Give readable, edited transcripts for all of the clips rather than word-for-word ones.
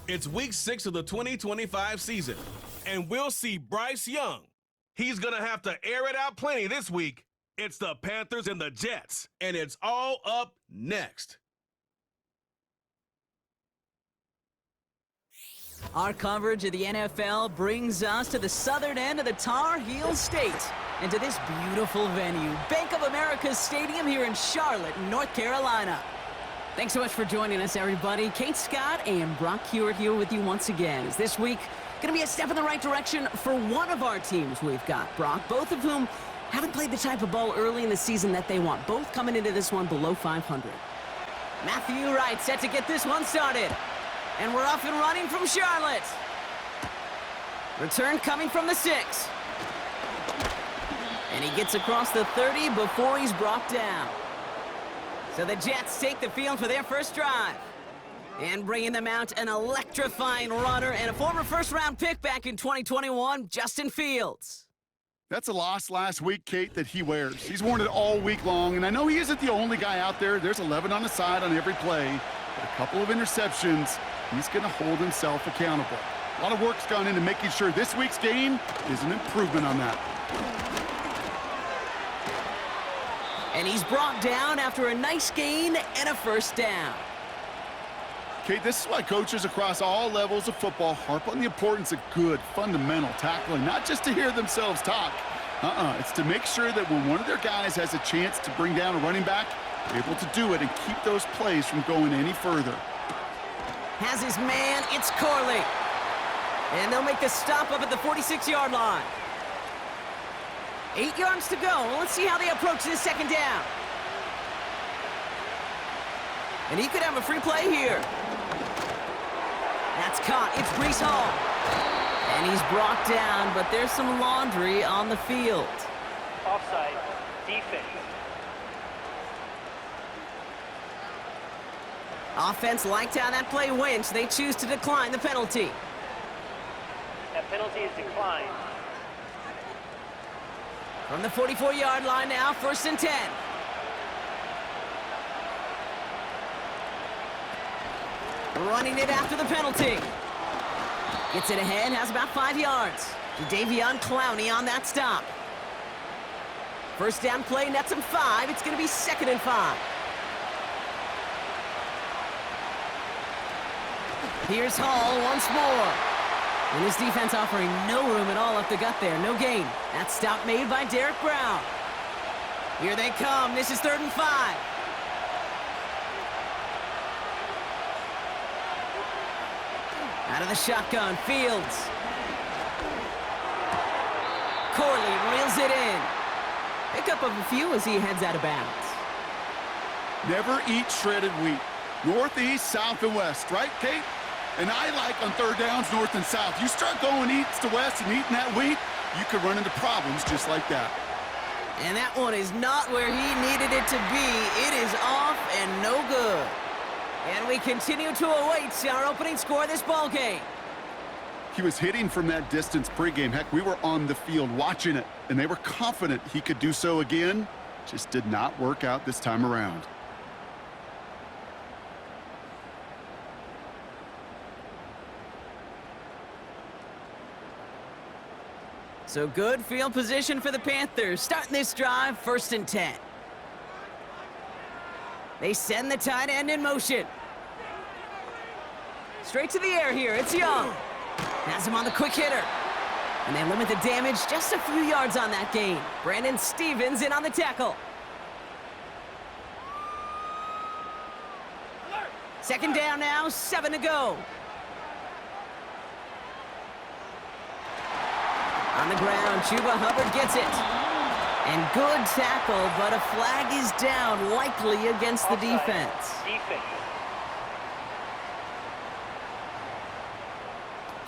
It's week 6 of the 2025 season, and we'll see Bryce Young. He's going to have to air it out plenty this week. It's the Panthers and the Jets, and it's all up next. Our coverage of the NFL brings us to the southern end of the Tar Heel State and to this beautiful venue, Bank of America Stadium here in Charlotte, North Carolina. Thanks so much for joining us, everybody. Kate Scott and Brock Hewitt here with you once again. As this week going to be a step in the right direction for one of our teams we've got, Brock, both of whom haven't played the type of ball early in the season that they want. Both coming into this one below 500. Matthew Wright set to get this one started. And we're off and running from Charlotte. Return coming from the 6. And he gets across the 30 before he's brought down. So the Jets take the field for their first drive. And bringing them out, an electrifying runner and a former first-round pick back in 2021, Justin Fields. That's a loss last week, Kate, that he wears. He's worn it all week long, and I know he isn't the only guy out there. There's 11 on the side on every play, but a couple of interceptions, he's going to hold himself accountable. A lot of work's gone into making sure this week's game is an improvement on that. And he's brought down after a nice gain and a first down. Kate, this is why coaches across all levels of football harp on the importance of good, fundamental tackling, not just to hear themselves talk. It's to make sure that when one of their guys has a chance to bring down a running back, they're able to do it and keep those plays from going any further. Has his man, it's Corley. And they'll make the stop up at the 46-yard line. 8 yards to go. Let's see how they approach this second down. And he could have a free play here. That's caught. It's Breece Hall. And he's brought down, but there's some laundry on the field. Offside. Defense. Offense liked how that play went. They choose to decline the penalty. That penalty is declined. From the 44-yard line now, 1st and 10. Running it after the penalty. Gets it ahead, has about 5 yards. Jadeveon Clowney on that stop. First down play, nets him 5. It's going to be 2nd and 5. Here's Hall once more. And his defense offering no room at all up the gut there. No gain. That stop made by Derek Brown. Here they come. This is 3rd and 5. Out of the shotgun, Fields. Corley reels it in. Pickup of a few as he heads out of bounds. Never eat shredded wheat. Northeast, south, and west, right, Kate? And I like on 3rd downs, north and south. You start going east to west and eating that wheat, you could run into problems just like that. And that one is not where he needed it to be. It is off and no good. And we continue to await our opening score of this ball game. He was hitting from that distance pregame. Heck, we were on the field watching it, and they were confident he could do so again. Just did not work out this time around. So good field position for the Panthers. Starting this drive, 1st and 10. They send the tight end in motion. Straight to the air here, it's Young. Has him on the quick hitter. And they limit the damage, just a few yards on that gain. Brandon Stevens in on the tackle. Second down now, 7 to go. On the ground, Chuba Hubbard gets it. And good tackle, but a flag is down, likely against the defense.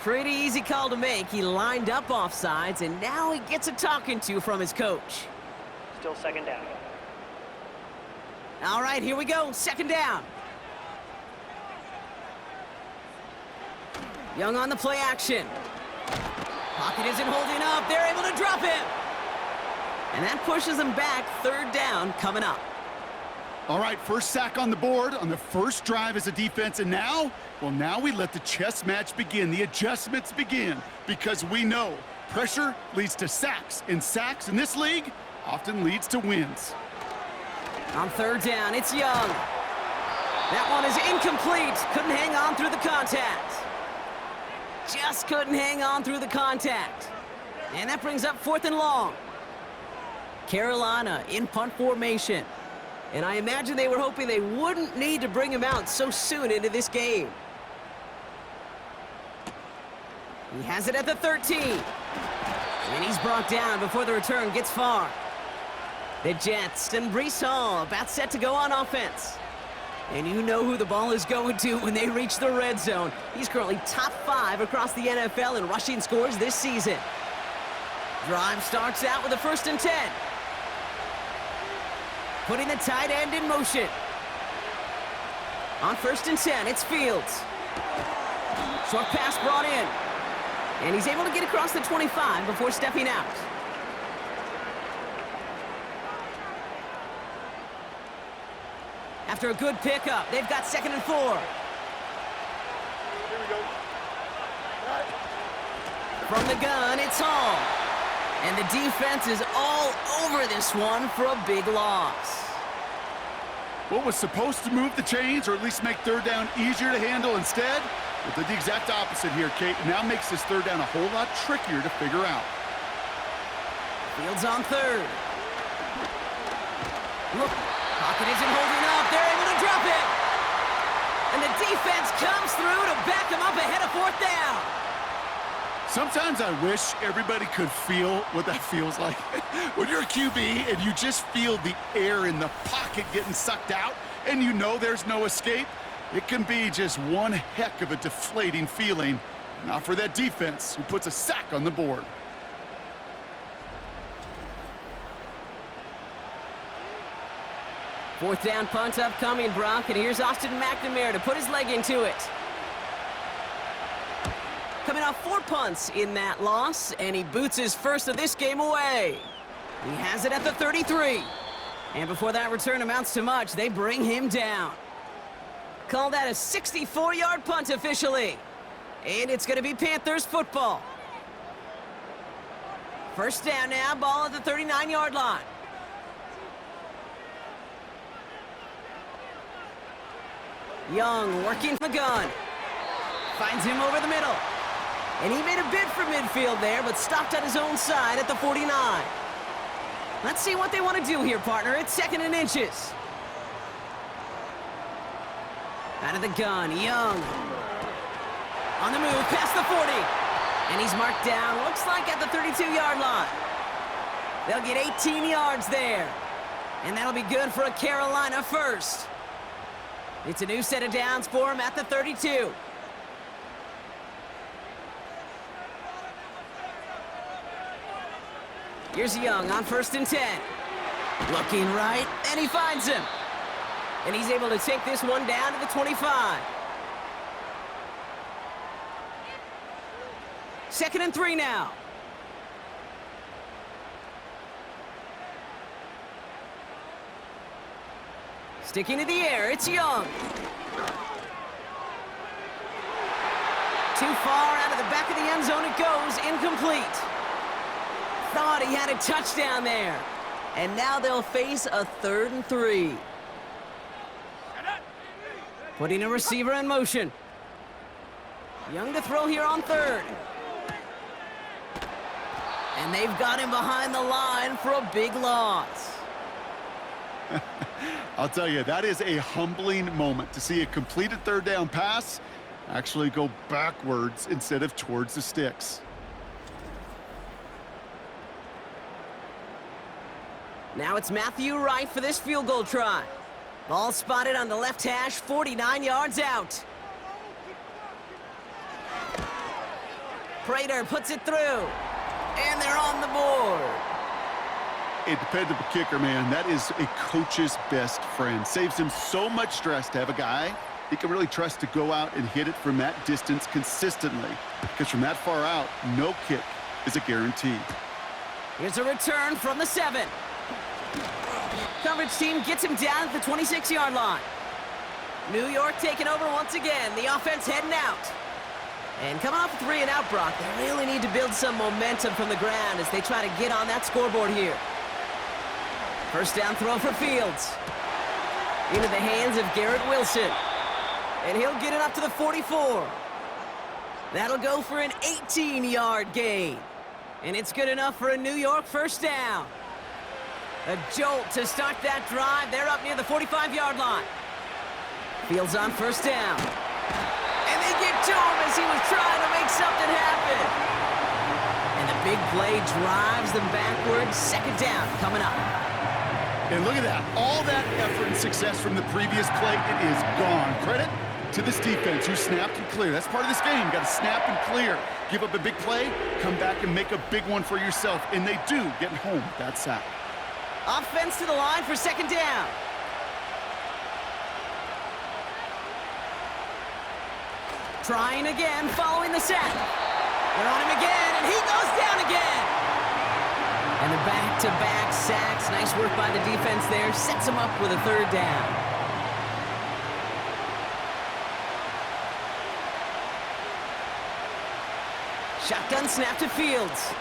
Pretty easy call to make. He lined up offsides, and now he gets a talking to from his coach. Still 2nd down. All right, here we go. 2nd down. Young on the play action. Pocket isn't holding up. They're able to drop him. And that pushes him back. 3rd down coming up. All right, first sack on the board on the first drive as a defense, and now, well, now we let the chess match begin, the adjustments begin, because we know pressure leads to sacks, and sacks in this league often leads to wins. On third down, it's Young. That one is incomplete. Couldn't hang on through the contact. Just couldn't hang on through the contact. And that brings up 4th and long. Carolina in punt formation. And I imagine they were hoping they wouldn't need to bring him out so soon into this game. He has it at the 13. And he's brought down before the return gets far. The Jets and Breece Hall about set to go on offense. And you know who the ball is going to when they reach the red zone. He's currently top 5 across the NFL in rushing scores this season. Drive starts out with a 1st and 10. Putting the tight end in motion. On 1st and 10, it's Fields. Short pass brought in. And he's able to get across the 25 before stepping out. After a good pickup, they've got 2nd and 4. Here we go. From the gun, it's Hall. And the defense is all over this one for a big loss. What was supposed to move the chains, or at least make third down easier to handle instead? It did the exact opposite here, Kate. It now makes this third down a whole lot trickier to figure out. Fields on 3rd. Look, pocket isn't holding up. They're able to drop it. And the defense comes through to back them up ahead of 4th down. Sometimes I wish everybody could feel what that feels like. When you're a QB and you just feel the air in the pocket getting sucked out and you know there's no escape, it can be just one heck of a deflating feeling. Not for that defense who puts a sack on the board. Fourth down punt upcoming, Brock, and here's Austin McNamara to put his leg into it. Coming off 4 punts in that loss, and he boots his first of this game away. He has it at the 33. And before that return amounts to much, they bring him down. Call that a 64-yard punt officially. And it's going to be Panthers football. First down now, ball at the 39-yard line. Young working the gun. Finds him over the middle. And he made a bid for midfield there, but stopped on his own side at the 49. Let's see what they want to do here, partner. It's 2nd and inches. Out of the gun, Young. On the move, past the 40. And he's marked down, looks like at the 32-yard line. They'll get 18 yards there. And that'll be good for a Carolina first. It's a new set of downs for him at the 32. Here's Young on 1st and 10. Looking right, and he finds him. And he's able to take this one down to the 25. 2nd and 3 now. Sticking to the air, it's Young. Too far out of the back of the end zone it goes, incomplete. Thought he had a touchdown there. And now they'll face a 3rd and 3. Putting a receiver in motion. Young to throw here on 3rd. And they've got him behind the line for a big loss. I'll tell you, that is a humbling moment to see a completed third down pass actually go backwards instead of towards the sticks. Now it's Matthew Wright for this field goal try. Ball spotted on the left hash, 49 yards out. Prater puts it through. And they're on the board. A dependable kicker, man. That is a coach's best friend. Saves him so much stress to have a guy he can really trust to go out and hit it from that distance consistently. Because from that far out, no kick is a guarantee. Here's a return from the 7. Coverage team gets him down at the 26-yard line. New York taking over once again. The offense heading out. And coming off a 3-and-out, Brock, they really need to build some momentum from the ground as they try to get on that scoreboard here. First down throw for Fields. Into the hands of Garrett Wilson. And he'll get it up to the 44. That'll go for an 18-yard gain. And it's good enough for a New York first down. A jolt to start that drive. They're up near the 45-yard line. Fields on first down. And they get to him as he was trying to make something happen. And the big play drives them backwards. Second down coming up. And look at that. All that effort and success from the previous play, it is gone. Credit to this defense who snapped and cleared. That's part of this game. You got to snap and clear. Give up a big play, come back and make a big one for yourself. And they do, getting home with that sack. Offense to the line for second down. Trying again, following the sack. They're on him again, and he goes down again. And the back-to-back sacks. Nice work by the defense there. Sets him up with a third down. Shotgun snap to Fields.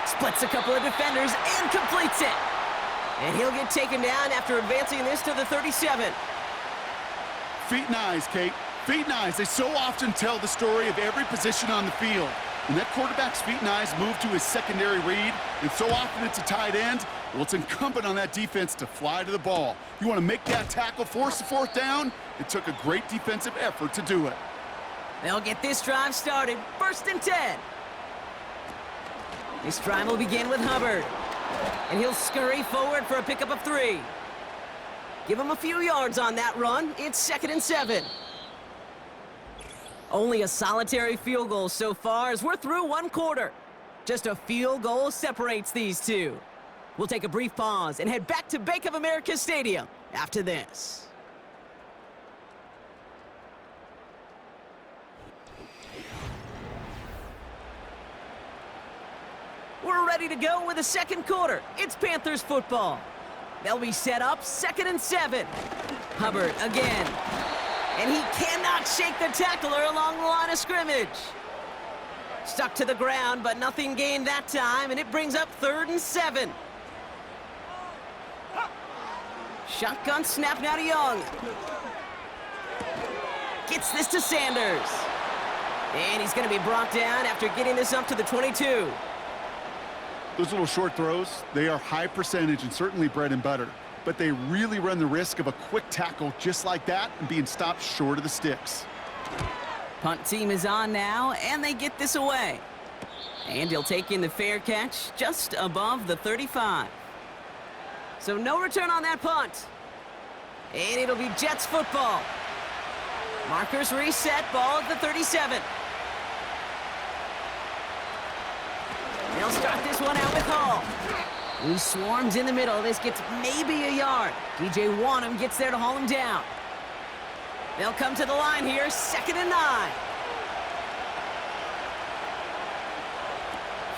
Splits a couple of defenders and completes it. And he'll get taken down after advancing this to the 37. Feet and eyes, Kate. Feet and eyes. They so often tell the story of every position on the field. When that quarterback's feet and eyes move to his secondary read, and so often it's a tight end, well, it's incumbent on that defense to fly to the ball. You want to make that tackle, force the fourth down? It took a great defensive effort to do it. They'll get this drive started. First and 10. This drive will begin with Hubbard. And he'll scurry forward for a pickup of 3. Give him a few yards on that run. It's second and 7. Only a solitary field goal so far as we're through one quarter. Just a field goal separates these two. We'll take a brief pause and head back to Bank of America Stadium after this. We're ready to go with the second quarter. It's Panthers football. They'll be set up second and 7. Hubbard again. And he cannot shake the tackler along the line of scrimmage. Stuck to the ground, but nothing gained that time, and it brings up third and 7. Shotgun snap now to Young. Gets this to Sanders. And he's going to be brought down after getting this up to the 22. Those little short throws, they are high percentage and certainly bread and butter. But they really run the risk of a quick tackle just like that and being stopped short of the sticks. Punt team is on now, and they get this away. And he'll take in the fair catch just above the 35. So no return on that punt. And it'll be Jets football. Markers reset, ball at the 37. They'll start this one out with Hall. He swarms in the middle. This gets maybe a yard. DJ Wanham gets there to haul him down. They'll come to the line here, second and 9.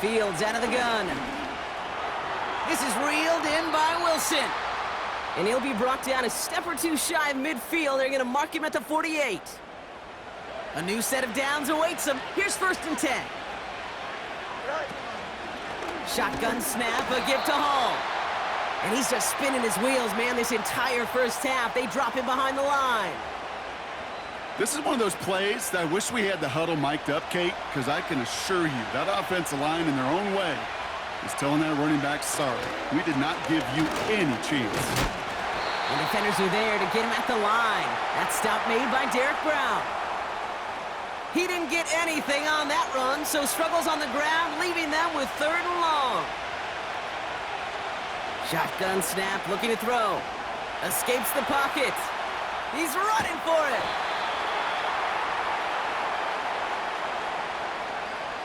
Fields out of the gun. This is reeled in by Wilson. And he'll be brought down a step or two shy of midfield. They're going to mark him at the 48. A new set of downs awaits him. Here's first and 10. Shotgun snap, a give to Hall. And he's just spinning his wheels, man, this entire first half. They drop him behind the line. This is one of those plays that I wish we had the huddle mic'd up, Kate, because I can assure you that offensive line in their own way is telling that running back, sorry, we did not give you any chance. And defenders are there to get him at the line. That stop made by Derek Brown. He didn't get anything on that run, so struggles on the ground, leaving them with third and long. Shotgun snap, looking to throw. Escapes the pocket. He's running for it.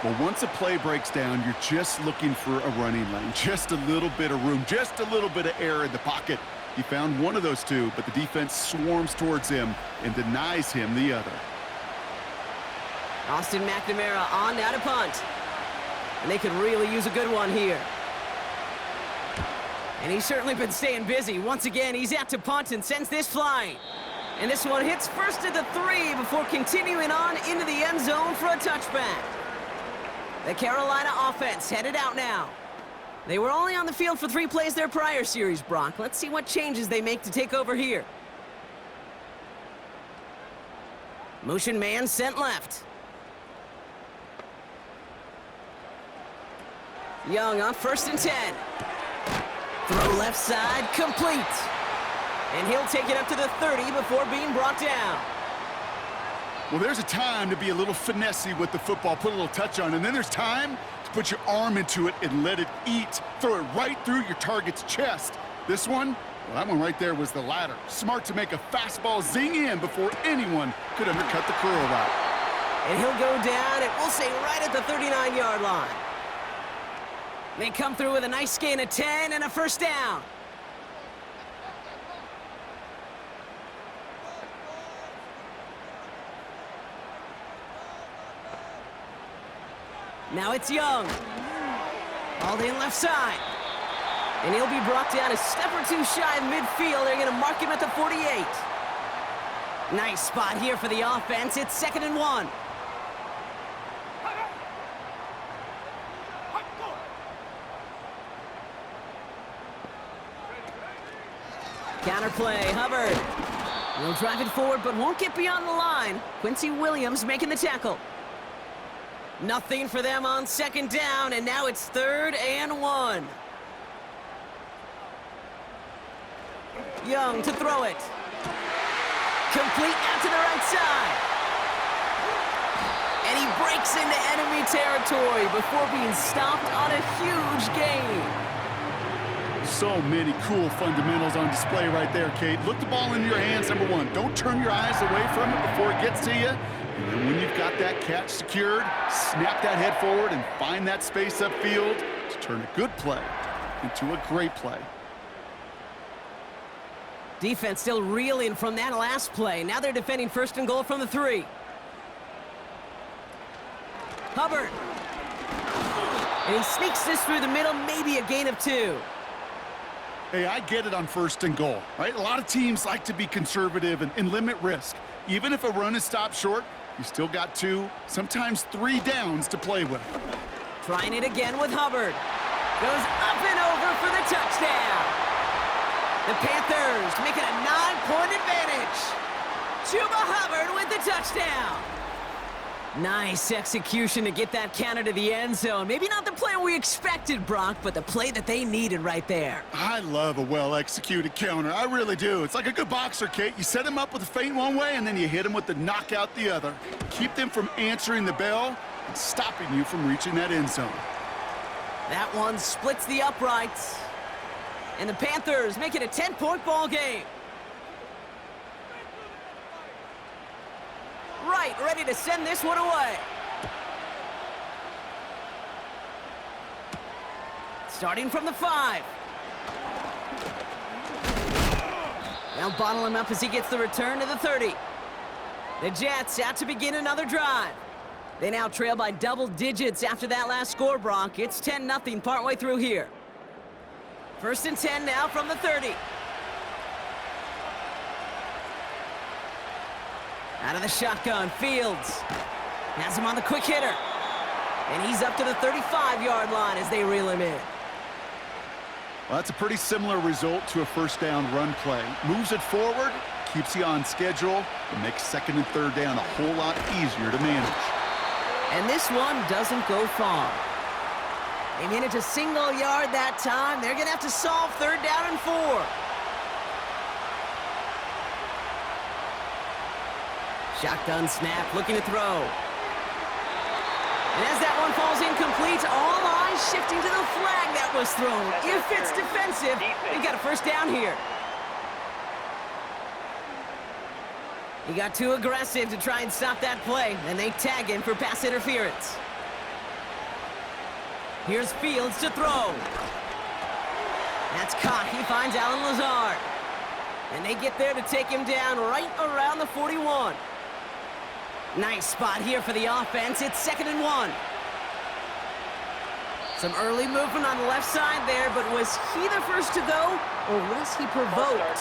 Well, once a play breaks down, you're just looking for a running lane. Just a little bit of room, just a little bit of air in the pocket. He found one of those two, but the defense swarms towards him and denies him the other. Austin McNamara on now to punt. And they could really use a good one here. And he's certainly been staying busy. Once again, he's out to punt and sends this flying. And this one hits first at the 3 before continuing on into the end zone for a touchback. The Carolina offense headed out now. They were only on the field for 3 plays their prior series, Brock. Let's see what changes they make to take over here. Motion man sent left. Young on 1st and 10. Throw left side, complete. And he'll take it up to the 30 before being brought down. Well, there's a time to be a little finessey with the football, put a little touch on, and then there's time to put your arm into it and let it eat. Throw it right through your target's chest. This one, well, that one right there was the latter. Smart to make a fastball zing in before anyone could undercut the curl route. And he'll go down, and we'll say right at the 39-yard line. They come through with a nice gain of 10 and a first down. Now it's Young. All in left side. And he'll be brought down a step or 2 shy of midfield. They're going to mark him at the 48. Nice spot here for the offense. It's 2nd and 1. Counterplay, Hubbard. He'll drive it forward, but won't get beyond the line. Quincy Williams making the tackle. Nothing for them on 2nd down, and now it's 3rd and 1. Young to throw it. Complete out to the right side. And he breaks into enemy territory before being stopped on a huge gain. So many cool fundamentals on display right there, Kate. Look the ball into your hands, number 1. Don't turn your eyes away from it before it gets to you. And then when you've got that catch secured, snap that head forward and find that space upfield to turn a good play into a great play. Defense still reeling from that last play. Now they're defending 1st and goal from the 3. Hubbard. And he sneaks this through the middle, maybe a gain of 2. Hey, I get it on 1st and goal, right? A lot of teams like to be conservative and limit risk. Even if a run is stopped short, you still got 2, sometimes 3 downs to play with. Trying it again with Hubbard. Goes up and over for the touchdown. The Panthers make it a 9-point advantage. Chuba Hubbard with the touchdown. Nice execution to get that counter to the end zone. Maybe not the play we expected, Brock, but the play that they needed right there. I love a well-executed counter. I really do. It's like a good boxer, Kate. You set him up with a feint one way, and then you hit him with the knockout the other. Keep them from answering the bell and stopping you from reaching that end zone. That one splits the uprights. And the Panthers make it a 10-point ball game. Right, ready to send this one away. Starting from the 5. They'll bottle him up as he gets the return to the 30. The Jets out to begin another drive. They now trail by double digits after that last score, Brock. It's 10-0 partway through here. 1st and 10 now from the 30. Out of the shotgun, Fields has him on the quick hitter. And he's up to the 35-yard line as they reel him in. Well, that's a pretty similar result to a 1st down run play. Moves it forward, keeps you on schedule, and makes 2nd and 3rd down a whole lot easier to manage. And this one doesn't go far. They manage a single yard that time. They're going to have to solve 3rd down and 4. Shotgun snap, looking to throw. And as that one falls incomplete, all eyes shifting to the flag that was thrown. If it's defensive, they've got a 1st down here. He got too aggressive to try and stop that play, and they tag him for pass interference. Here's Fields to throw. That's caught. He finds Alan Lazard. And they get there to take him down right around the 41. Nice spot here for the offense. It's 2nd and 1. Some early movement on the left side there, but was he the first to go, or was he provoked?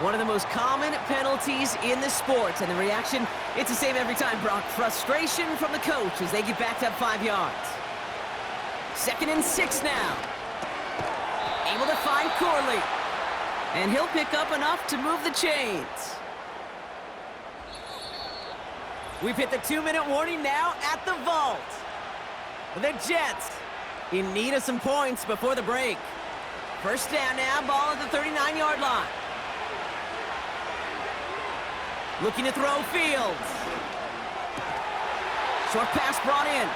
One of the most common penalties in the sport, and the reaction, it's the same every time, Brock. Frustration from the coach as they get backed up 5 yards. 2nd and 6 now. Able to find Corley. And he'll pick up enough to move the chains. We've hit the 2-minute warning now at the vault. The Jets in need of some points before the break. First down now, ball at the 39-yard line. Looking to throw Fields. Short pass brought in.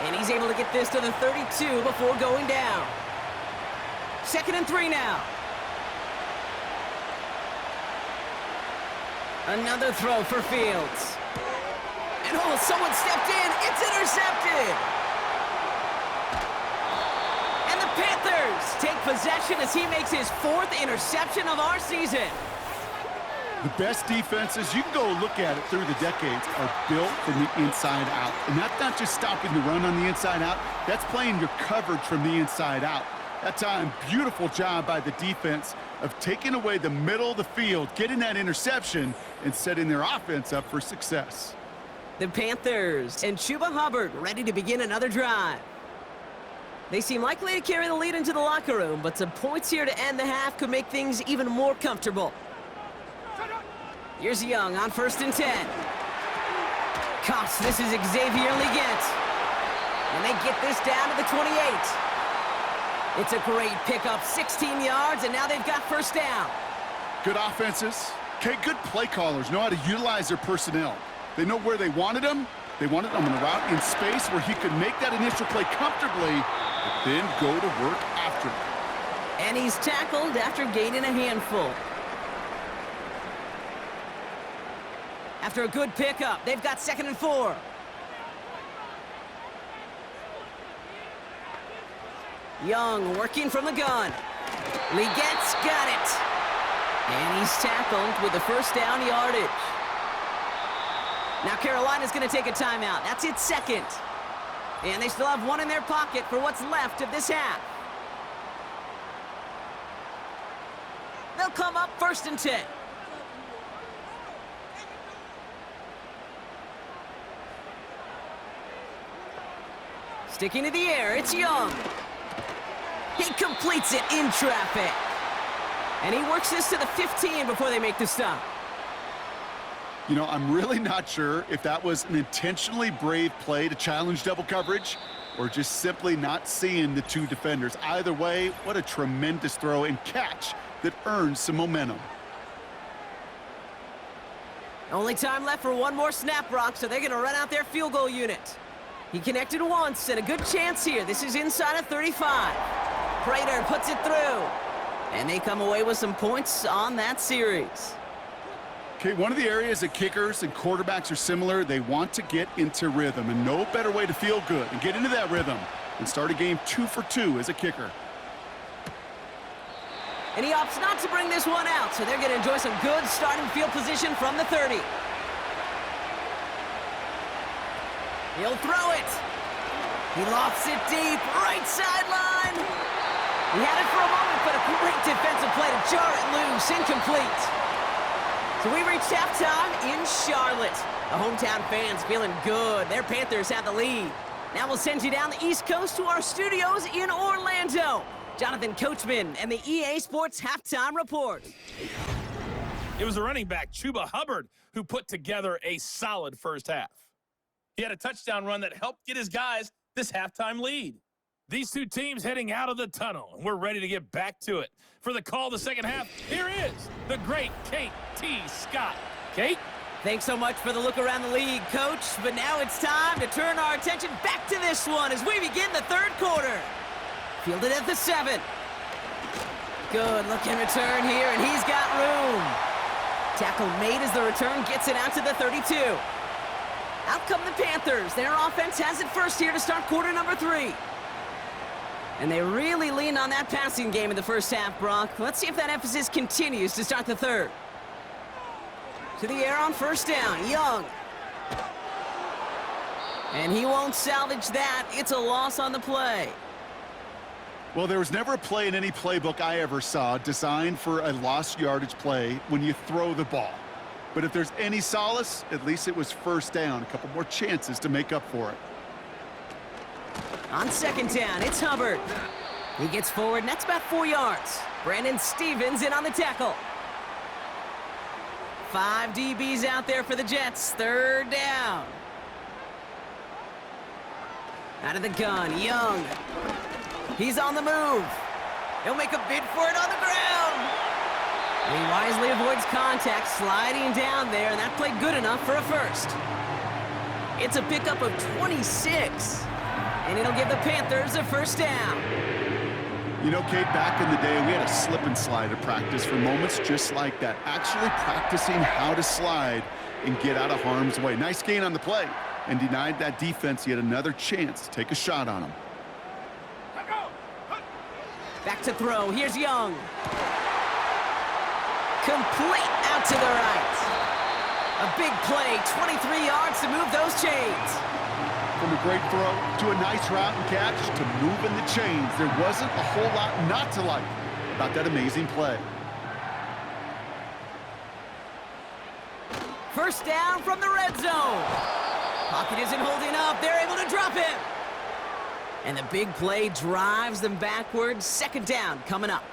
And he's able to get this to the 32 before going down. 2nd and 3 now. Another throw for Fields. And oh, someone stepped in. It's intercepted. And the Panthers take possession as he makes his 4th interception of our season. The best defenses, you can go look at it through the decades, are built from the inside out. And that's not just stopping the run on the inside out, that's playing your coverage from the inside out. That time, beautiful job by the defense of taking away the middle of the field, getting that interception, and setting their offense up for success. The Panthers and Chuba Hubbard ready to begin another drive. They seem likely to carry the lead into the locker room, but some points here to end the half could make things even more comfortable. Here's Young on 1st and 10. Cox, this is Xavier Leggett. And they get this down to the 28. It's a great pickup, 16 yards, and now they've got first down. Good offenses. Okay, good play callers know how to utilize their personnel. They know where they wanted them. They wanted them on a route in space where he could make that initial play comfortably, but then go to work after it. And he's tackled after gaining a handful. After a good pickup, they've got 2nd and 4. Young working from the gun. Leggett's got it. And he's tackled with the first down yardage. Now Carolina's going to take a timeout. That's its 2nd. And they still have one in their pocket for what's left of this half. They'll come up 1st and 10. Sticking to the air, it's Young. He completes it in traffic. And he works this to the 15 before they make the stop. You know, I'm really not sure if that was an intentionally brave play to challenge double coverage or just simply not seeing the 2 defenders. Either way, what a tremendous throw and catch that earns some momentum. Only time left for one more snap, Brock, so they're going to run out their field goal unit. He connected once, and a good chance here. This is inside of 35. Prater puts it through. And they come away with some points on that series. Okay, one of the areas that kickers and quarterbacks are similar, they want to get into rhythm, and no better way to feel good and get into that rhythm than start a game 2 for 2 as a kicker. And he opts not to bring this one out, so they're going to enjoy some good starting field position from the 30. He'll throw it. He lofts it deep, right sideline. He had it for a moment, but a great defensive play to jar it loose, incomplete. So we reached halftime in Charlotte. The hometown fans feeling good. Their Panthers have the lead. Now we'll send you down the East Coast to our studios in Orlando. Jonathan Coachman and the EA Sports Halftime Report. It was the running back, Chuba Hubbard, who put together a solid first half. He had a touchdown run that helped get his guys this halftime lead. These 2 teams heading out of the tunnel, and we're ready to get back to it. For the call of the second half, here is the great Kate T. Scott. Kate? Thanks so much for the look around the league, Coach. But now it's time to turn our attention back to this one as we begin the 3rd quarter. Fielded at the 7. Good looking return here, and he's got room. Tackle made as the return gets it out to the 32. Out come the Panthers. Their offense has it first here to start quarter number 3. And they really leaned on that passing game in the first half, Brock. Let's see if that emphasis continues to start the 3rd. To the air on first down, Young. And he won't salvage that. It's a loss on the play. Well, there was never a play in any playbook I ever saw designed for a lost yardage play when you throw the ball. But if there's any solace, at least it was first down. A couple more chances to make up for it. On second down, it's Hubbard. He gets forward, and that's about 4 yards. Brandon Stevens in on the tackle. 5 DBs out there for the Jets. Third down. Out of the gun, Young. He's on the move. He'll make a bid for it on the ground. And he wisely avoids contact, sliding down there, and that played good enough for a first. It's a pickup of 26, and it'll give the Panthers a first down. You know, Kate, back in the day, we had a slip and slide at practice for moments just like that. Actually practicing how to slide and get out of harm's way. Nice gain on the play, and denied that defense yet another chance to take a shot on him. Back to throw. Here's Young. Complete out to the right. A big play, 23 yards to move those chains. From a great throw to a nice route and catch to moving the chains. There wasn't a whole lot not to like about that amazing play. First down from the red zone. Pocket isn't holding up. They're able to drop him. And the big play drives them backwards. Second down coming up.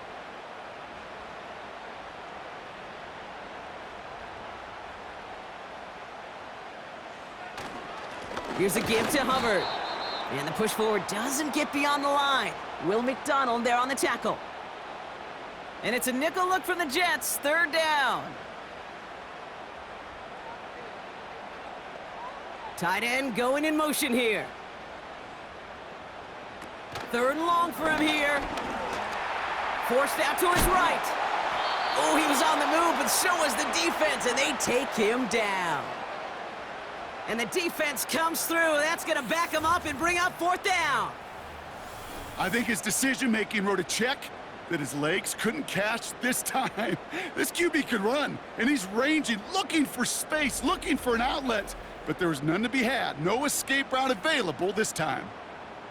Here's a give to Hubbard. And the push forward doesn't get beyond the line. Will McDonald there on the tackle. And it's a nickel look from the Jets. Third down. Tight end going in motion here. Third and long for him here. Forced out to his right. Oh, he was on the move, but so was the defense, and they take him down. And the defense comes through. That's going to back him up and bring up fourth down. I think his decision-making wrote a check that his legs couldn't catch this time. This QB can run, and he's ranging, looking for space, looking for an outlet. But there was none to be had. No escape route available this time.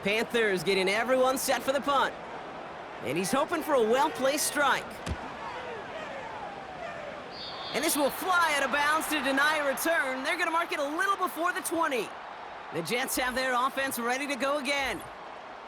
Panthers getting everyone set for the punt. And he's hoping for a well-placed strike. And this will fly out of bounds to deny a return. They're going to mark it a little before the 20. The Jets have their offense ready to go again.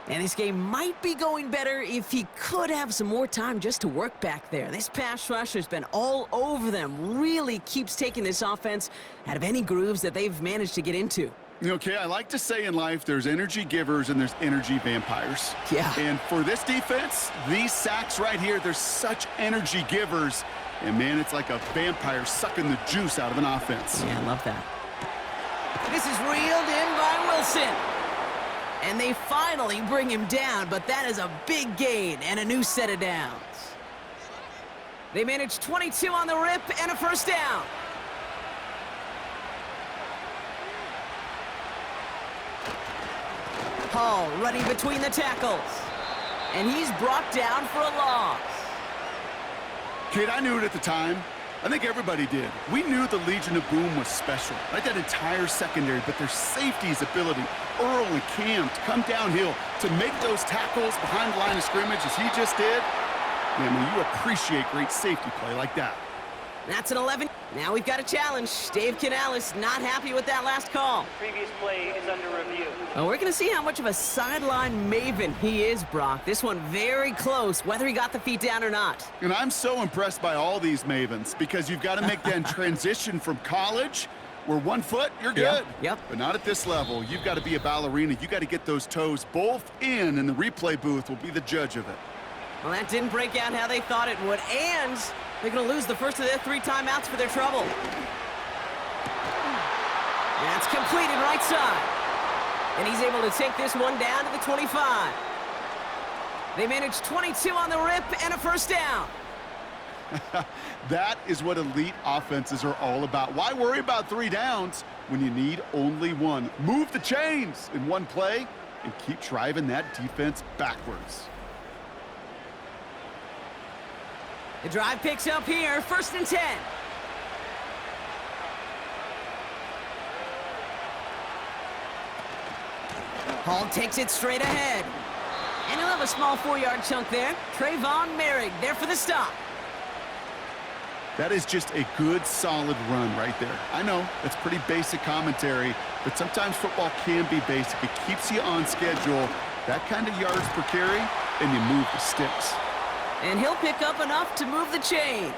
And this game might be going better if he could have some more time just to work back there. This pass rush has been all over them. Really keeps taking this offense out of any grooves that they've managed to get into. Okay, I like to say in life there's energy givers and there's energy vampires. Yeah. And for this defense, these sacks right here, they're such energy givers. And, man, it's like a vampire sucking the juice out of an offense. Yeah, I love that. This is reeled in by Wilson. And they finally bring him down, but that is a big gain and a new set of downs. They manage 22 on the rip and a first down. Hall running between the tackles. And he's brought down for a loss. Kid, I knew it at the time. I think everybody did. We knew the Legion of Boom was special, like that entire secondary, but their safety's ability, Earl and Cam, to come downhill, to make those tackles behind the line of scrimmage as he just did, man, when you appreciate great safety play like that. That's an 11. Now we've got a challenge. Dave Canales not happy with that last call. Previous play is under review. Oh, we're going to see how much of a sideline maven he is, Brock. This one very close, whether he got the feet down or not. And I'm so impressed by all these mavens because you've got to make that transition from college where 1 foot, you're good. Yep. But not at this level. You've got to be a ballerina. You got to get those toes both in, and the replay booth will be the judge of it. Well, that didn't break out how they thought it would, and they're going to lose the first of their 3 timeouts for their trouble. That's completed right side. And he's able to take this one down to the 25. They managed 22 on the rip and a first down. That is what elite offenses are all about. Why worry about 3 downs when you need only 1? Move the chains in 1 play and keep driving that defense backwards. The drive picks up here, 1st and 10. Hall takes it straight ahead. And he'll have a small 4-yard chunk there. Trayvon Merrick there for the stop. That is just a good, solid run right there. I know, that's pretty basic commentary, but sometimes football can be basic. It keeps you on schedule. That kind of yards per carry, and you move the sticks. And he'll pick up enough to move the chains.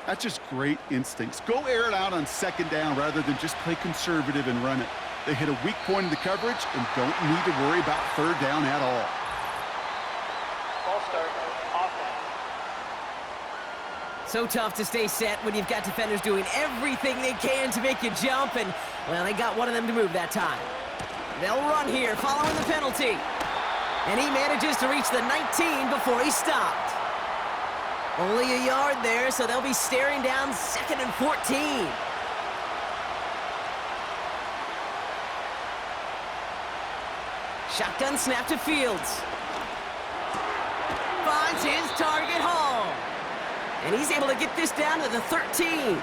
That's just great instincts. Go air it out on second down rather than just play conservative and run it. They hit a weak point in the coverage and don't need to worry about third down at all. Ball start, offense. So tough to stay set when you've got defenders doing everything they can to make you jump, and, well, they got one of them to move that time. They'll run here following the penalty. And he manages to reach the 19 before he stopped. Only a yard there, so they'll be staring down 2nd and 14. Shotgun snap to Fields. Finds his target, Hall. And he's able to get this down to the 13.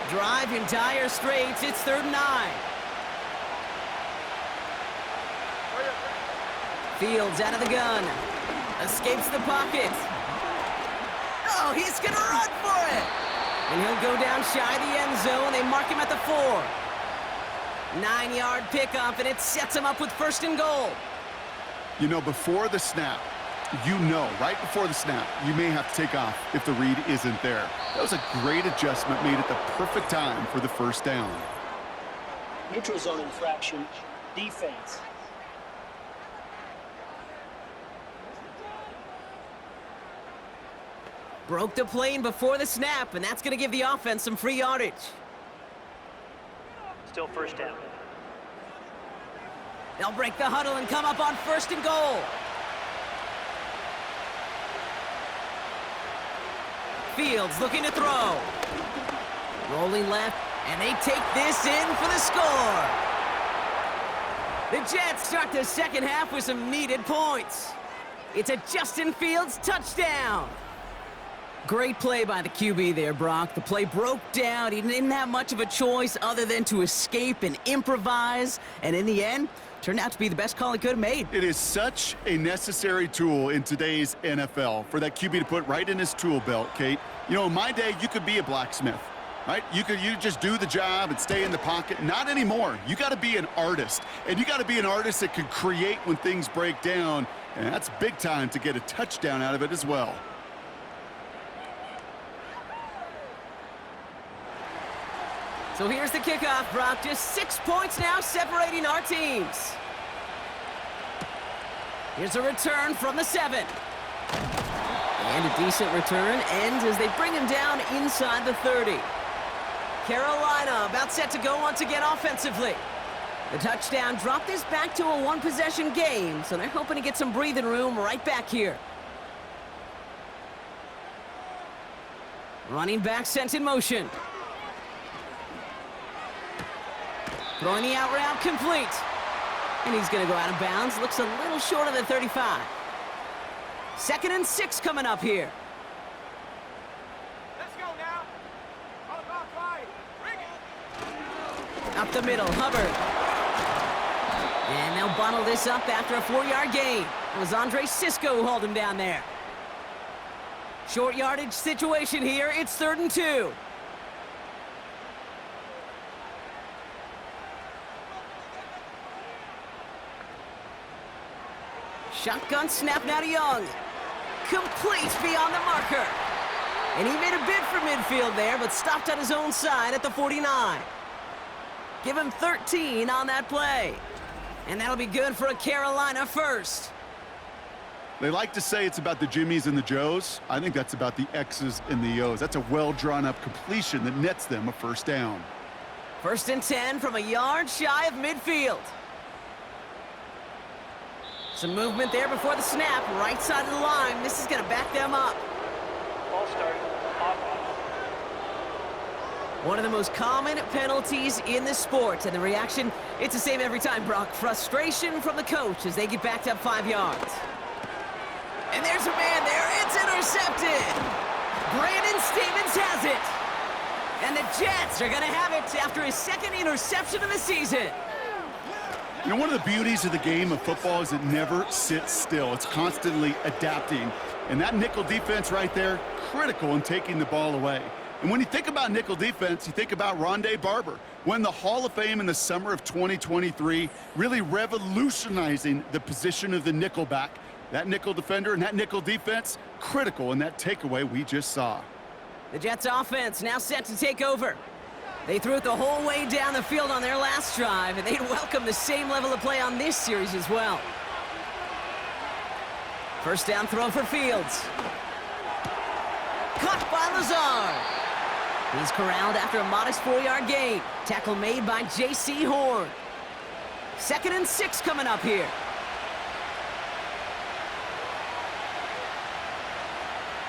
Drive in dire straits. It's 3rd and 9. Fields out of the gun. Escapes the pocket. Oh, he's going to run for it. And he'll go down shy of the end zone. They mark him at the 4. 9-yard pickup, and it sets him up with 1st and goal. You know, before the snap, right before the snap, you may have to take off if the read isn't there. That was a great adjustment made at the perfect time for the 1st down. Neutral zone infraction, defense. Broke the plane before the snap, and that's going to give the offense some free yardage. Still 1st down. They'll break the huddle and come up on 1st and goal. Fields looking to throw. Rolling left, and they take this in for the score. The Jets start the 2nd half with some needed points. It's a Justin Fields touchdown. Great play by the QB there, Brock. The play broke down. He didn't have much of a choice other than to escape and improvise. And in the end, turned out to be the best call he could have made. It is such a necessary tool in today's NFL for that QB to put right in his tool belt, Kate. You know, in my day, you could be a blacksmith, right? You just do the job and stay in the pocket. Not anymore. You got to be an artist. And you got to be an artist that can create when things break down. And that's big time to get a touchdown out of it as well. So here's the kickoff, Brock. Just 6 points now separating our teams. Here's a return from the 7. And a decent return ends as they bring him down inside the 30. Carolina about set to go once again offensively. The touchdown dropped this back to a 1-possession game, so they're hoping to get some breathing room right back here. Running back sent in motion. Throwing the out route complete. And he's going to go out of bounds. Looks a little short of the 35. 2nd and 6 coming up here. Let's go now. All about five. Bring it. Up the middle, Hubbard. And they'll bottle this up after a 4-yard gain. It was Andre Sisco who hauled him down there. Short yardage situation here. It's 3rd and 2. Shotgun snap now to Young. Complete beyond the marker. And he made a bid for midfield there, but stopped on his own side at the 49. Give him 13 on that play. And that'll be good for a Carolina 1st. They like to say it's about the Jimmies and the Joes. I think that's about the X's and the O's. That's a well-drawn-up completion that nets them a 1st down. 1st and 10 from a yard shy of midfield. Some movement there before the snap. Right side of the line. This is going to back them up. Ball start, offense. One of the most common penalties in the sport. And the reaction, it's the same every time, Brock. Frustration from the coach as they get backed up 5 yards. And there's a man there. It's intercepted. Brandon Stevens has it. And the Jets are going to have it after his 2nd interception of the season. You know, one of the beauties of the game of football is it never sits still. It's constantly adapting. And that nickel defense right there, critical in taking the ball away. And when you think about nickel defense, you think about Rondé Barber, won the Hall of Fame in the summer of 2023, really revolutionizing the position of the nickelback. That nickel defender and that nickel defense, critical in that takeaway we just saw. The Jets offense now set to take over. They threw it the whole way down the field on their last drive, and they'd welcome the same level of play on this series as well. First down throw for Fields. Caught by Lazard. He's corralled after a modest 4-yard gain. Tackle made by J.C. Horn. 2nd and 6 coming up here.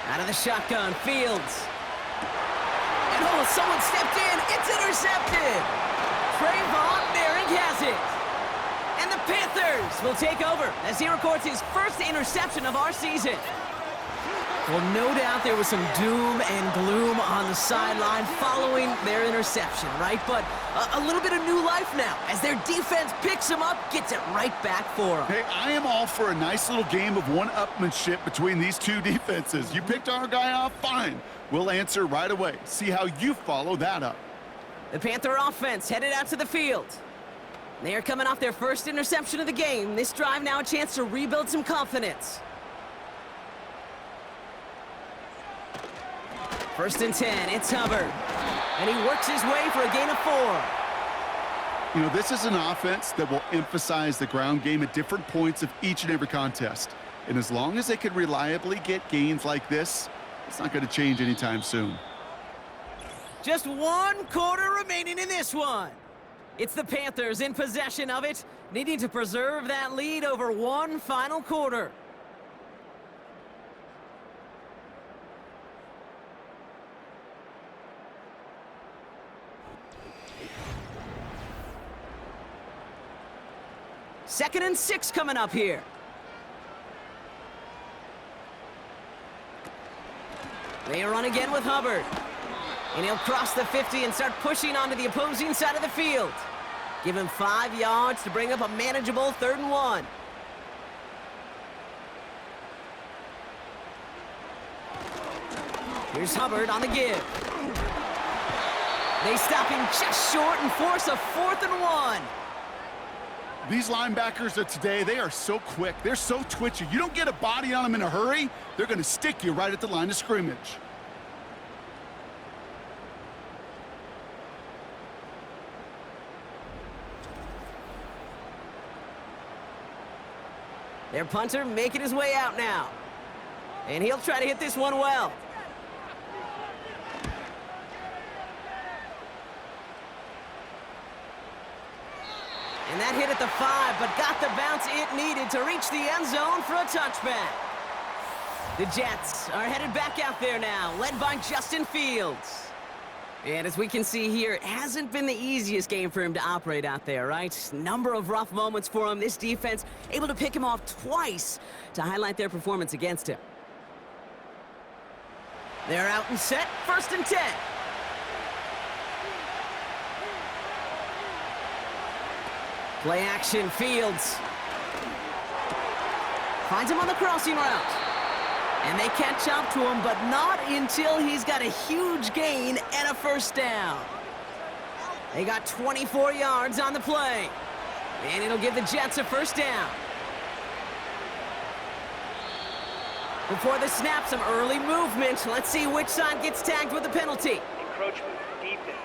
Out of the shotgun, Fields. And oh, someone stepped in. It's intercepted. Trayvon Merrick has it. And the Panthers will take over as he records his first interception of our season. Well, no doubt there was some doom and gloom on the sideline following their interception, right? But a little bit of new life now as their defense picks him up, gets it right back for him. Hey, I am all for a nice little game of one-upmanship between these two defenses. You picked our guy off, fine. We'll answer right away. See how you follow that up. The Panther offense headed out to the field. They are coming off their first interception of the game. This drive now a chance to rebuild some confidence. 1st and 10, it's Hubbard. And he works his way for a gain of 4. You know, this is an offense that will emphasize the ground game at different points of each and every contest. And as long as they can reliably get gains like this, it's not going to change anytime soon. Just 1 quarter remaining in this one. It's the Panthers in possession of it, needing to preserve that lead over 1 final quarter. Second and 6 coming up here. They run again with Hubbard. And he'll cross the 50 and start pushing onto the opposing side of the field. Give him 5 yards to bring up a manageable 3rd and 1. Here's Hubbard on the give. They stop him just short and force a 4th and 1. These linebackers of today, they are so quick. They're so twitchy. You don't get a body on them in a hurry, they're going to stick you right at the line of scrimmage. Their punter making his way out now. And he'll try to hit this one well. And that hit at the 5, but got the bounce it needed to reach the end zone for a touchback. The Jets are headed back out there now, led by Justin Fields. And as we can see here, it hasn't been the easiest game for him to operate out there, right? Number of rough moments for him. This defense able to pick him off twice to highlight their performance against him. They're out and set, 1st and 10. Play action, Fields. Finds him on the crossing route. And they catch up to him, but not until he's got a huge gain and a 1st down. They got 24 yards on the play. And it'll give the Jets a 1st down. Before the snap, some early movement. Let's see which side gets tagged with the penalty. Encroachment, defense.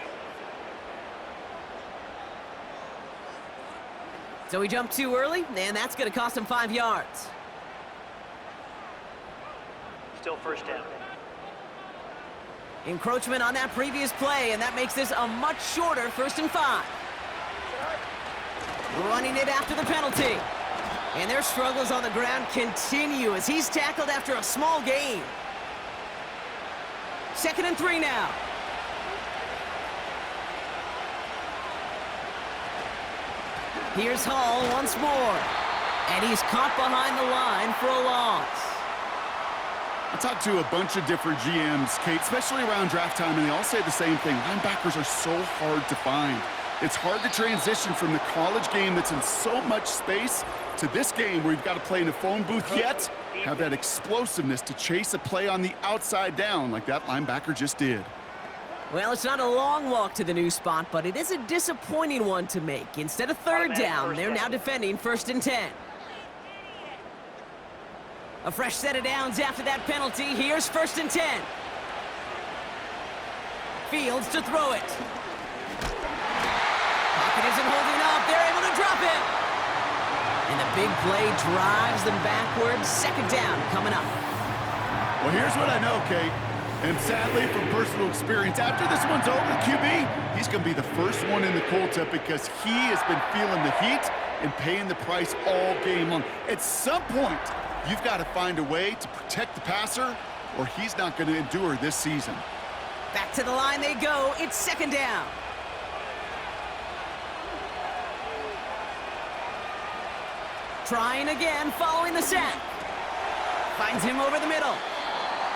So he jumped too early, and that's going to cost him 5 yards. Still 1st down. Encroachment on that previous play, and that makes this a much shorter 1st and 5. Running it after the penalty. And their struggles on the ground continue as he's tackled after a small gain. 2nd and 3 now. Here's Hall once more. And he's caught behind the line for a loss. I talked to a bunch of different GMs, Kate, especially around draft time, and they all say the same thing. Linebackers are so hard to find. It's hard to transition from the college game that's in so much space to this game where you've got to play in a phone booth, yet have that explosiveness to chase a play on the outside down like that linebacker just did. Well, it's not a long walk to the new spot, but it is a disappointing one to make. Instead of third down, they're now defending 1st and 10. A fresh set of downs after that penalty. Here's 1st and 10. Fields to throw it. Pocket isn't holding up. They're able to drop it. And the big play drives them backwards. 2nd down coming up. Well, here's what I know, Kate. And sadly, from personal experience, after this one's over, the QB, he's going to be the first one in the cold tub because he has been feeling the heat and paying the price all game long. At some point, you've got to find a way to protect the passer or he's not going to endure this season. Back to the line they go. It's 2nd down. Trying again, following the sack. Finds him over the middle.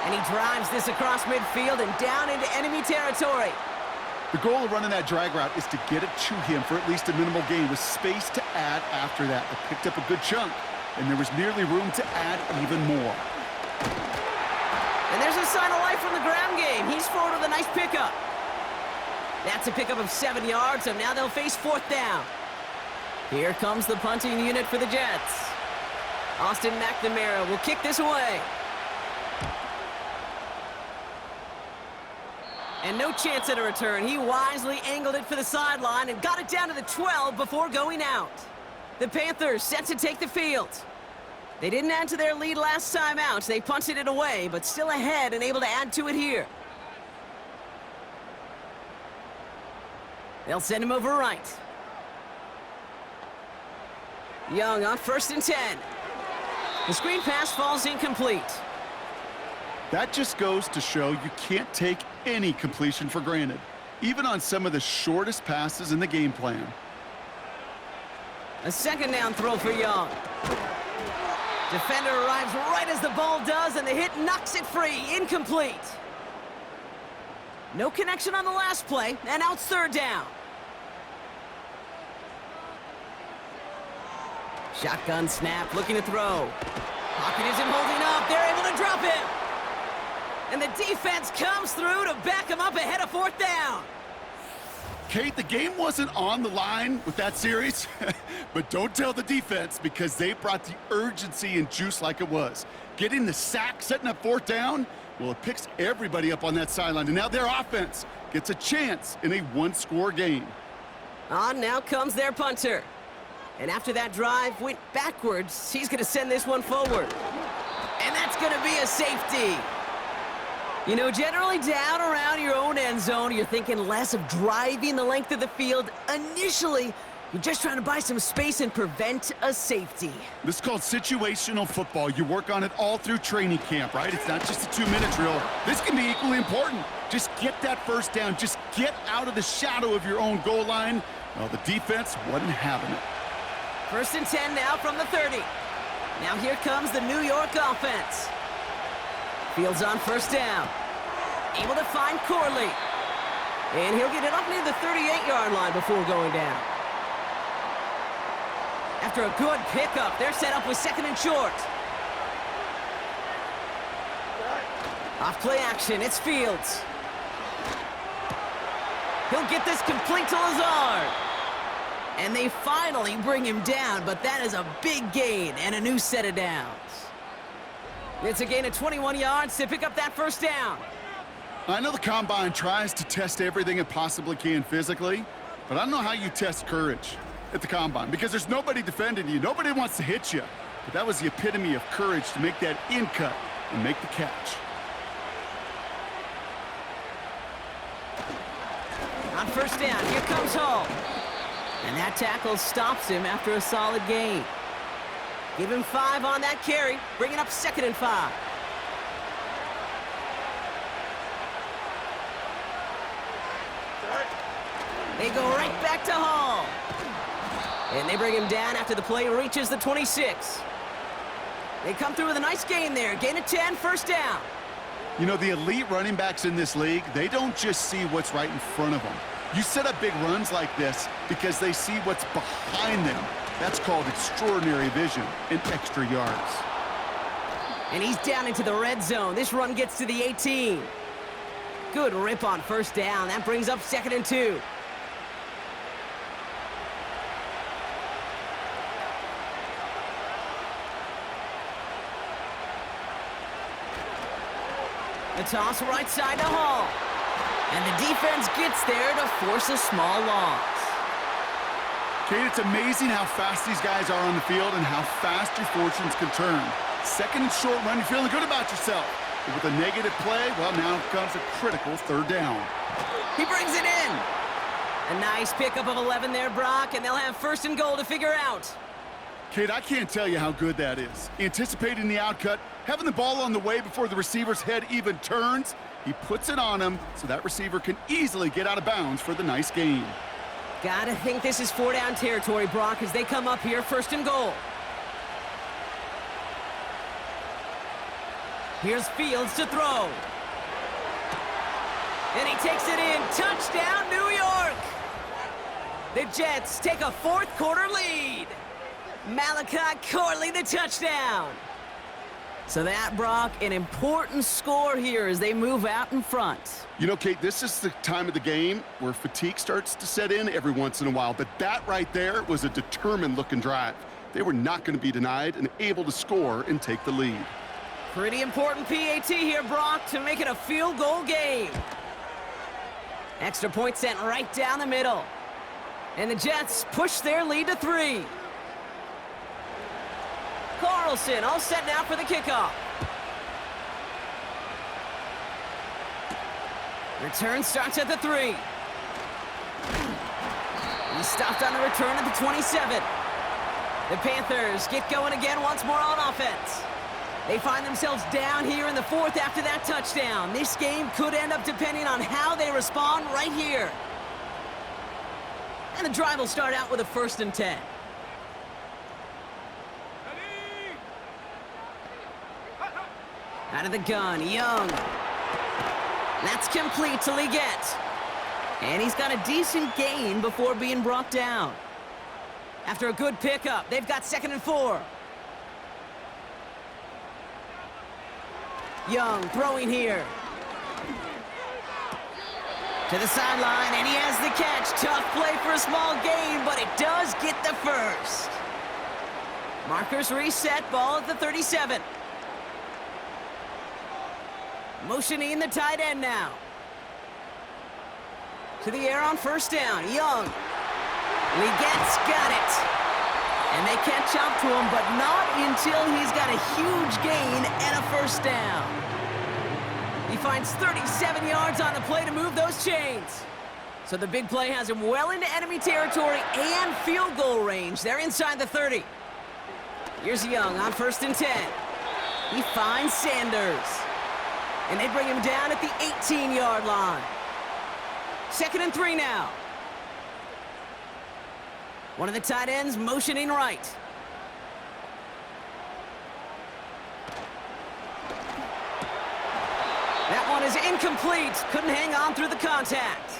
And he drives this across midfield and down into enemy territory. The goal of running that drag route is to get it to him for at least a minimal gain with space to add after that. They picked up a good chunk, and there was nearly room to add even more. And there's a sign of life from the ground game. He's forward with a nice pickup. That's a pickup of 7 yards, so now they'll face 4th down. Here comes the punting unit for the Jets. Austin McNamara will kick this away. And no chance at a return. He wisely angled it for the sideline and got it down to the 12 before going out. The Panthers set to take the field. They didn't add to their lead last time out. They punted it away, but still ahead and able to add to it here. They'll send him over right. Young on 1st and 10. The screen pass falls incomplete. That just goes to show you can't take any completion for granted, even on some of the shortest passes in the game plan. A 2nd down throw for Young. Defender arrives right as the ball does, and the hit knocks it free. Incomplete. No connection on the last play, and now it's 3rd down. Shotgun snap, looking to throw. Pocket isn't holding up. They're able to drop it. And the defense comes through to back him up ahead of 4th down. Kate, the game wasn't on the line with that series, but don't tell the defense because they brought the urgency and juice like it was. Getting the sack, setting up 4th down, well, it picks everybody up on that sideline. And now their offense gets a chance in a one-score game. On now comes their punter. And after that drive went backwards, he's going to send this one forward. And that's going to be a safety. You know, generally down around your own end zone, you're thinking less of driving the length of the field. Initially, you're just trying to buy some space and prevent a safety. This is called situational football. You work on it all through training camp, right? It's not just a 2-minute drill. This can be equally important. Just get that 1st down. Just get out of the shadow of your own goal line. Well, the defense wasn't having it. 1st and 10 now from the 30. Now here comes the New York offense. Fields on 1st down. Able to find Corley. And he'll get it up near the 38-yard line before going down. After a good pickup, they're set up with 2nd and short. Off play action, it's Fields. He'll get this complete to Lazard. And they finally bring him down, but that is a big gain and a new set of downs. It's a gain of 21 yards to pick up that 1st down. I know the Combine tries to test everything it possibly can physically, but I don't know how you test courage at the Combine because there's nobody defending you. Nobody wants to hit you. But that was the epitome of courage to make that in cut and make the catch. On 1st down, here comes Hall. And that tackle stops him after a solid gain. Give him 5 on that carry, bringing up 2nd and 5. They go right back to Hall. And they bring him down after the play reaches the 26. They come through with a nice gain there. Gain of 10, 1st down. You know, the elite running backs in this league, they don't just see what's right in front of them. You set up big runs like this because they see what's behind them. That's called extraordinary vision and extra yards. And he's down into the red zone. This run gets to the 18. Good rip on first down. That brings up 2nd and 2. The toss right side to Hall. And the defense gets there to force a small loss. Kate, it's amazing how fast these guys are on the field and how fast your fortunes can turn. 2nd and short run, you're feeling good about yourself. But with a negative play, well, now comes a critical 3rd down. He brings it in. A nice pickup of 11 there, Brock, and they'll have 1st and goal to figure out. Kate, I can't tell you how good that is. Anticipating the outcut, having the ball on the way before the receiver's head even turns, he puts it on him so that receiver can easily get out of bounds for the nice gain. Gotta think this is 4-down territory, Brock, as they come up here, 1st and goal. Here's Fields to throw. And he takes it in. Touchdown, New York! The Jets take a 4th quarter lead. Malachi Corley, the touchdown. So that, Brock, an important score here as they move out in front. You know, Kate, this is the time of the game where fatigue starts to set in every once in a while, but that right there was a determined-looking drive. They were not going to be denied and able to score and take the lead. Pretty important PAT here, Brock, to make it a field goal game. Extra point sent right down the middle. And the Jets push their lead to 3. Carlson all set now for the kickoff. Return starts at the 3. He stopped on the return at the 27. The Panthers get going again once more on offense. They find themselves down here in the 4th after that touchdown. This game could end up depending on how they respond right here. And the drive will start out with a 1st and 10. Out of the gun, Young. That's complete to Leggett. And he's got a decent gain before being brought down. After a good pickup, they've got 2nd and 4. Young throwing here. To the sideline, and he has the catch. Tough play for a small gain, but it does get the 1st. Markers reset, ball at the 37. Motioning the tight end now. To the air on 1st down, Young. Leggett's got it. And they catch up to him, but not until he's got a huge gain and a 1st down. He finds 37 yards on the play to move those chains. So the big play has him well into enemy territory and field goal range. They're inside the 30. Here's Young on 1st and 10. He finds Sanders. And they bring him down at the 18-yard line. 2nd and 3 now. One of the tight ends motioning right. That one is incomplete. Couldn't hang on through the contact.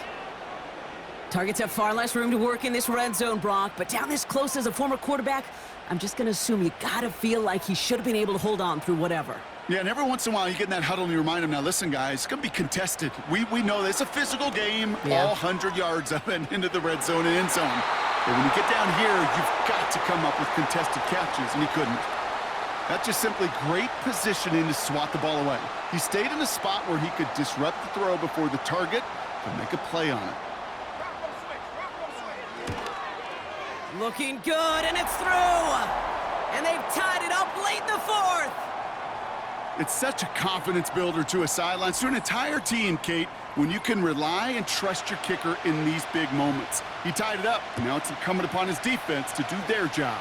Targets have far less room to work in this red zone, Brock, but down this close as a former quarterback, I'm just going to assume you got to feel like he should have been able to hold on through whatever. Yeah, and every once in a while you get in that huddle and you remind them, now listen, guys, it's going to be contested. We know this. It's a physical game, all 100 yards of it into the red zone and end zone. But when you get down here, you've got to come up with contested catches, and he couldn't. That's just simply great positioning to swat the ball away. He stayed in a spot where he could disrupt the throw before the target and make a play on it. Looking good, and it's through. And they've tied it up late in the 4th. It's such a confidence builder to a sideline, to an entire team, Kate, when you can rely and trust your kicker in these big moments. He tied it up. Now it's incumbent upon his defense to do their job.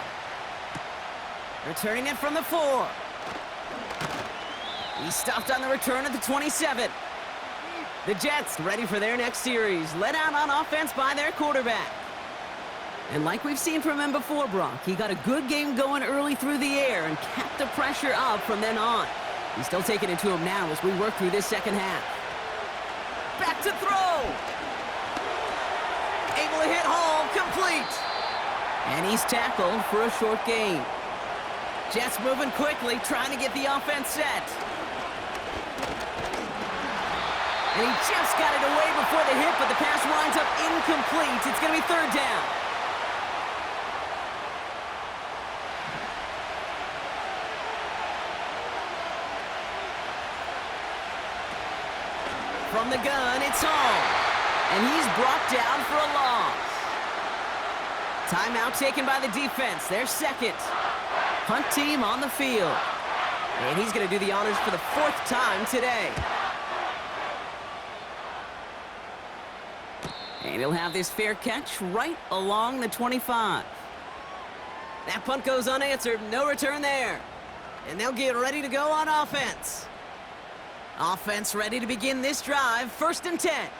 Returning it from the 4. He stopped on the return at the 27. The Jets ready for their next series, led out on offense by their quarterback. And like we've seen from him before, Brock, he got a good game going early through the air and kept the pressure up from then on. He's still taking it to him now as we work through this second half. Back to throw. complete. And he's tackled for a short gain. Jets moving quickly, trying to get the offense set. And he just got it away before the hit, but the pass winds up incomplete. It's going to be third down. From the gun, it's Hall. And he's brought down for a loss. Timeout taken by the defense. Their second. Punt team on the field. And he's going to do the honors for the fourth time today. And he'll have this fair catch right along the 25. That punt goes unanswered. No return there. And they'll get ready to go on offense. Offense ready to begin this drive. 1st and 10.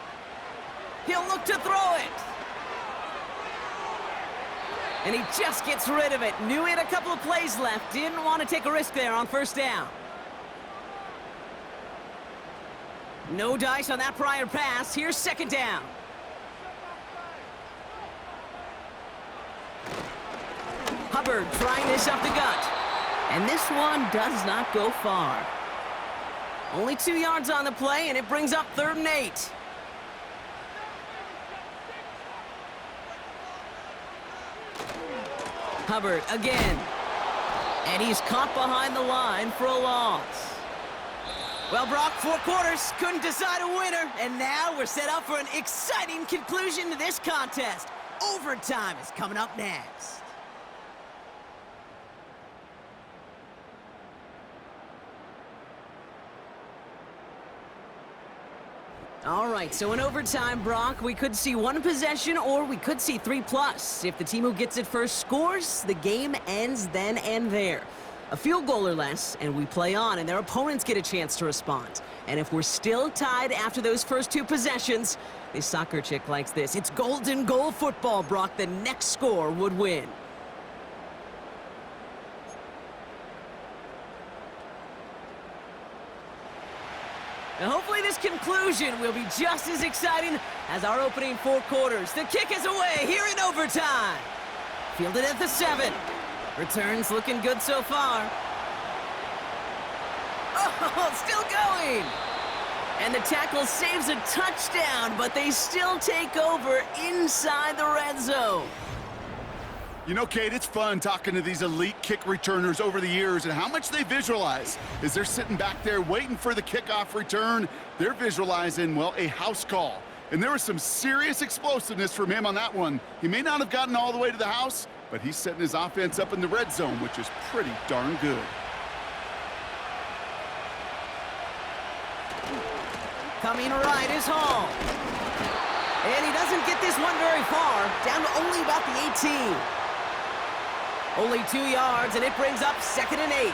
He'll look to throw it. And he just gets rid of it. Knew he had a couple of plays left. Didn't want to take a risk there on 1st down. No dice on that prior pass. Here's 2nd down. Hubbard trying this up the gut. And this one does not go far. Only 2 yards on the play, and it brings up 3rd and 8. Hubbard again. And he's caught behind the line for a loss. Well, Brock, 4 quarters, couldn't decide a winner, and now we're set up for an exciting conclusion to this contest. Overtime is coming up next. All right, so in overtime, Brock, we could see 1 possession or we could see 3+. If the team who gets it first scores, the game ends then and there. A field goal or less, and we play on, and their opponents get a chance to respond. And if we're still tied after those first 2 possessions, this soccer chick likes this. It's golden goal football, Brock. The next score would win. And hopefully this conclusion will be just as exciting as our opening 4 quarters. The kick is away here in overtime. Fielded at the 7. Returns looking good so far. Oh, still going. And the tackle saves a touchdown, but they still take over inside the red zone. You know, Kate, it's fun talking to these elite kick returners over the years and how much they visualize. As they're sitting back there waiting for the kickoff return, they're visualizing, well, a house call. And there was some serious explosiveness from him on that one. He may not have gotten all the way to the house, but he's setting his offense up in the red zone, which is pretty darn good. Coming right is Hall. And he doesn't get this one very far, down to only about the 18. Only 2 yards, and it brings up 2nd and 8.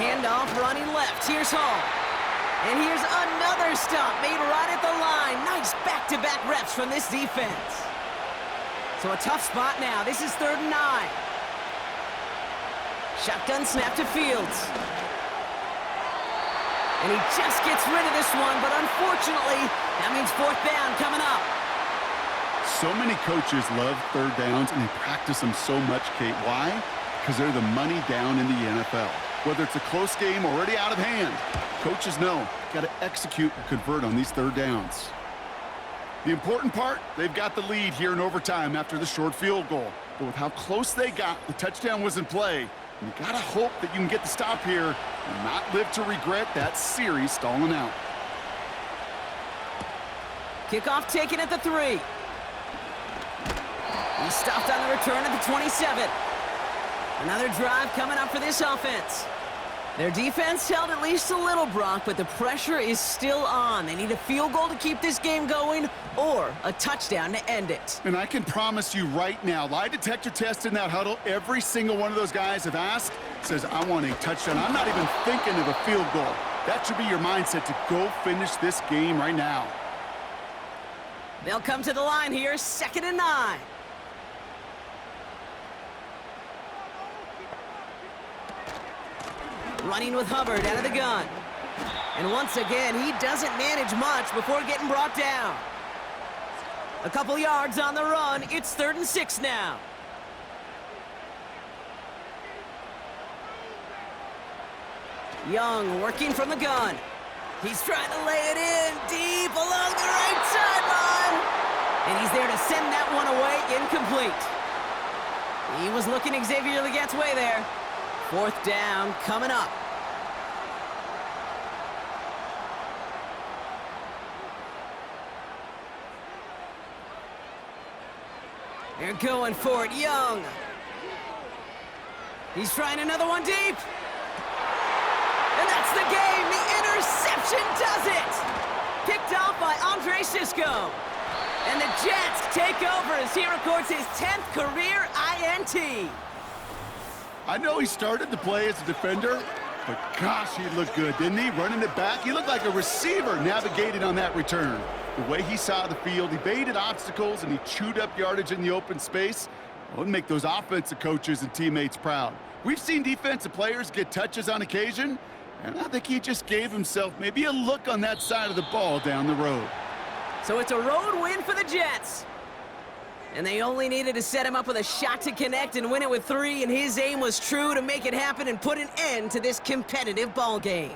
Handoff running left. Here's Hall. And here's another stop made right at the line. Nice back-to-back reps from this defense. So a tough spot now. This is 3rd and 9. Shotgun snap to Fields. And he just gets rid of this one, but unfortunately, that means 4th down coming up. So many coaches love 3rd downs, and they practice them so much, Kate. Why? Because they're the money down in the NFL. Whether it's a close game already out of hand, coaches know, got to execute and convert on these 3rd downs. The important part, they've got the lead here in overtime after the short field goal. But with how close they got, the touchdown was in play. And you got to hope that you can get the stop here and not live to regret that series stalling out. Kickoff taken at the 3. He stopped on the return at the 27. Another drive coming up for this offense. Their defense held at least a little, Brock, but the pressure is still on. They need a field goal to keep this game going or a touchdown to end it. And I can promise you right now, lie detector test in that huddle, every single one of those guys have asked, says, I want a touchdown. I'm not even thinking of a field goal. That should be your mindset to go finish this game right now. They'll come to the line here, 2nd and 9. Running with Hubbard out of the gun. And once again, he doesn't manage much before getting brought down. A couple yards on the run. It's 3rd and 6 now. Young working from the gun. He's trying to lay it in deep along the right sideline. And he's there to send that one away incomplete. He was looking Xavier Legette's way there. 4th down coming up. They're going for it, Young. He's trying another one deep. And that's the game. The interception does it. Picked off by Andre Sisco. And the Jets take over as he records his 10th career INT. I know he started to play as a defender, but gosh, he looked good, didn't he? Running it back, he looked like a receiver navigating on that return. The way he saw the field, he baited obstacles, and he chewed up yardage in the open space. It would make those offensive coaches and teammates proud. We've seen defensive players get touches on occasion, and I think he just gave himself maybe a look on that side of the ball down the road. So it's a road win for the Jets. And they only needed to set him up with a shot to connect and win it with 3, and his aim was true to make it happen and put an end to this competitive ball game.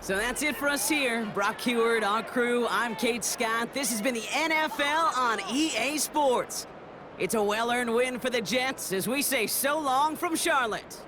So that's it for us here. Brock Heward, our crew, I'm Kate Scott. This has been the NFL on EA Sports. It's a well-earned win for the Jets as we say so long from Charlotte.